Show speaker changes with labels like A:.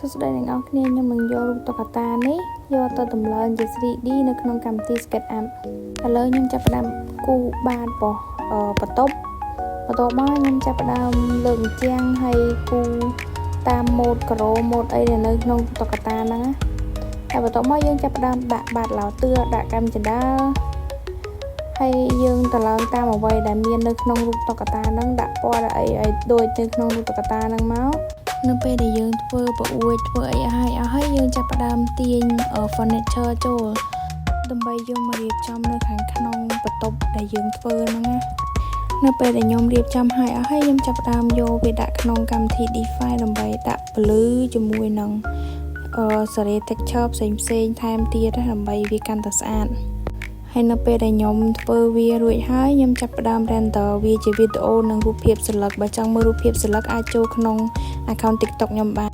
A: សួស្តីអ្នកនរគ្នាខ្ញុំនឹងយករូបតុក្កតានេះយកទៅតម្លើងជា 3D នៅក្នុងកម្មវិធី SketchUp ឥឡូវខ្ញុំចាប់ផ្ដើមគូរបាតរបស់បន្ទប់មកខ្ញុំចាប់ផ្ដើមលើកអញ្ចាំងហើយគូរតាមម៉ូដការ៉ូម៉ូដអីដែលនៅក្នុងតុក្កតាហ្នឹងណាហើយបន្ទាប់មកយើងចាប់ផ្ដើមដាក់បាតឡោទឿដាក់កម្មចដាលហើយយើងតម្លើងតាមអ្វីដែលមាននៅក្នុងរូបតុក្កតាហ្នឹងដាក់ពណ៌អីដូចនៅក្នុងរូបតុក្កតាហ្នឹងមកនៅពេលដែលយើងធ្វើប្រអួយធ្វើអីហើយយើងចាប់ផ្ដើមទាញ furniture ចូលដើម្បីយកមករៀបចំនៅខាងក្នុងបន្ទប់ដែលយើងធ្វើហ្នឹងណានៅពេលដែលខ្ញុំរៀបចំហើយខ្ញុំចាប់ផ្ដើមយកវាដាក់ក្នុងកម្មវិធី Define ដើម្បីដាក់ពន្លឺជាមួយនឹងសេរី texture ផ្សេងថែមទៀតដើម្បីវាកាន់តែស្អាតហើយនៅពេលដែលខ្ញុំធ្វើវារួចហើយខ្ញុំចាប់ផ្ដើម render វាជាវីដេអូនិងរូបភាពស្លឹកបើចង់មើលរូបភាពស្លឹកអាចចូលក្នុង account TikTok ខ្ញុំបាន